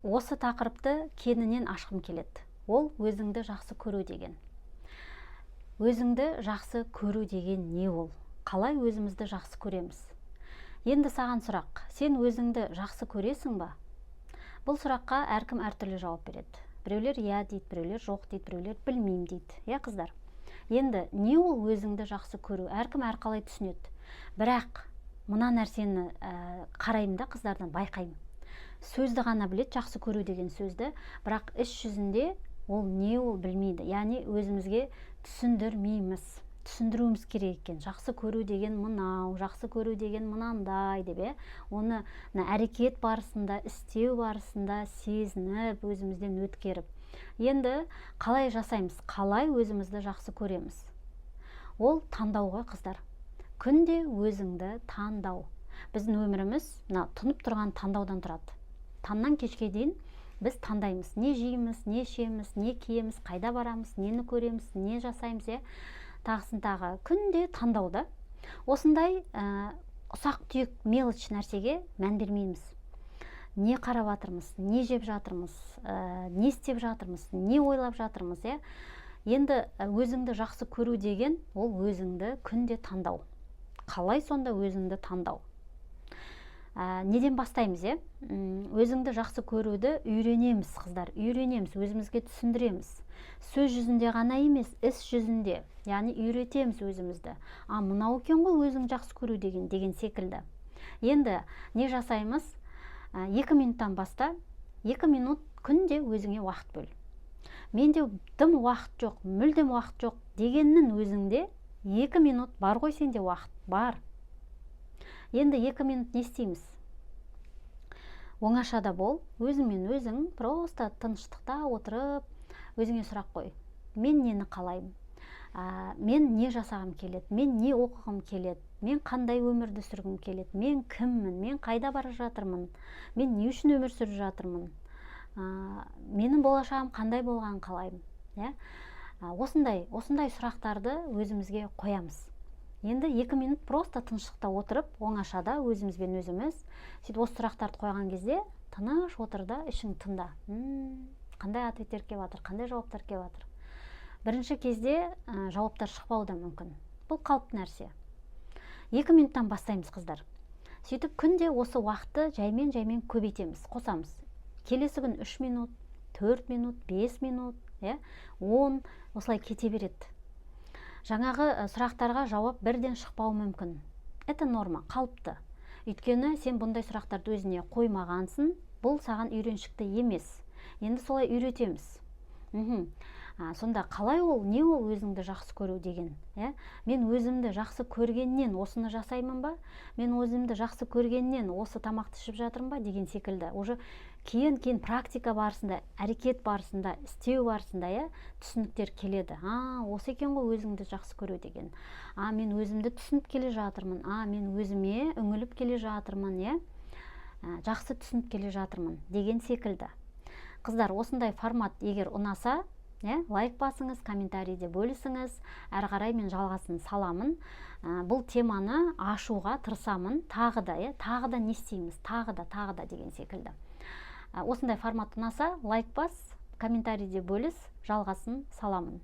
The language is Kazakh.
Осы тақырыпты кеңінен ашқым келеді. Ол өзіңді жақсы көру деген. Өзіңді жақсы көру деген не ол? Қалай өзімізді жақсы көреміз? Енді саған сұрақ, сен өзіңді жақсы көресің ба? Бұл сұраққа әркім әртүрлі жауап береді. Біреулер иә дейді, біреулер жоқ дейді, біреулер білмеймін дейді. Иә, қыздар? Енді не ол өзіңді жақсы көру? Әркім әрқалай түсінеді. Бірақ мына нәрсені қараймын да, қыздардан байқаймын. Сөзді ғана білет, жақсы көру деген сөзді, бірақ іс жүзінде ол не ол білмейді. Яғни өзімізге түсіндірмейміз. Түсіндіруіміз керек екен. Жақсы көру деген мынау, жақсы көру деген мынандай деп, оны әрекет барысында, істеу барысында сезініп, өзімізден өткеріп. Енді қалай жасаймыз? Қалай өзімізді жақсы көреміз? Ол таңдауға, қыздар. Күнде өзіңді таңдау. Біздің өміріміз тұнып тұрған таңдаудан тұрады. Таңнан кешке дейін біз таңдаймыз. Не жейміз, не ішеміз, не киеміз, қайда барамыз, нені көреміз, не жасаймыз, тағысын тағы. Күнде таңдауда. Осындай ұсақ түйек мелочь нәрсеге мән бермейміз. Не қарап жатырмыз, не жеп жатырмыз, не істеп жатырмыз, не ойлап жатырмыз, Енді өзіңді жақсы көру деген ол өзіңді күнде таңдау. Қалай сонда өзіңді таңдау? Неден бастаймыз, Өзіңді жақсы көруді үйренеміз, қыздар, үйренеміз, өзімізге түсіндіреміз. Сөз жүзінде ғана емес, іс жүзінде, яғни үйретеміз өзімізді. Мынау екен ғой өзің жақсы көру деген секілді. Енді не жасаймыз? 2 минуттан баста 2 минут күнде өзіңе уақыт бөл. Менде тым уақыт жоқ, мүлдем уақыт жоқ дегеннің өзіңде 2 минут бар ғой, сенде уақыт бар. Енді 2 минут не істейміз? Оңашада бол, өзіңмен өзің просто тыныштықта отырып, өзіңе сұрақ қой. Мен нені қалаймын? Мен не жасағым келеді? Мен не оқығым келеді? Мен қандай өмірді сүргім келеді? Мен кіммін? Мен қайда бара жатырмын? Мен не үшін өмір сүріп жатырмын? Менің болашағым қандай болғанын қалаймын? Осындай сұрақтарды өзімізге қоямыз. Енді 2 минут просто тыныштықта отырып, оңашада өзімізбен өзіміз, сөйтіп осы сұрақтарды қойған кезде тыныш отыр да, ішің тыңда. Қандай ответтер келіп жатыр, қандай жауаптар келіп жатыр. Бірінші кезде жауаптар шықпауы да мүмкін. Бұл қалыпты нәрсе. 2 минуттан бастаймыз, қыздар. Сөйтіп күнде осы уақытты жаймен көбейтеміз, қосамыз. Келесі күн 3 минут, 4 минут, 5 минут, 10, осылай кете береді. Жаңағы сұрақтарға жауап бірден шықпауы мүмкін. Это норма, қалыпты. Өйткені сен бұндай сұрақтарды өзіне қоймағансың, бұл саған үйреншікті емес. Енді солай үйретеміз. Сонда қалай ол, не ол өзіңді жақсы көру деген? Мен өзімді жақсы көргеннен осыны жасаймын ба? Мен өзімді жақсы көргеннен осы тамақты ішіп жатырмын ба? Деген секілді. Уже кейін практика барысында, әрекет барысында, істеу барысында түсініктер келеді. Осы екен ғой өзіңді жақсы көру деген. Мен өзімді түсініп келе жатырмын. Мен өзіме үңіліп келе жатырмын, жақсы түсініп келе жатырмын деген секілді. Қыздар, осындай формат егер ұнаса, лайк басыңыз, комментарийде бөлісіңіз. Әрі қарай мен жалғасын саламын. Бұл теманы ашуға тырысамын. Тағы да не істейміз? Тағы да деген секілді. Осындай формат ұнаса, лайк бас, комментарийде бөліс, жалғасын саламын.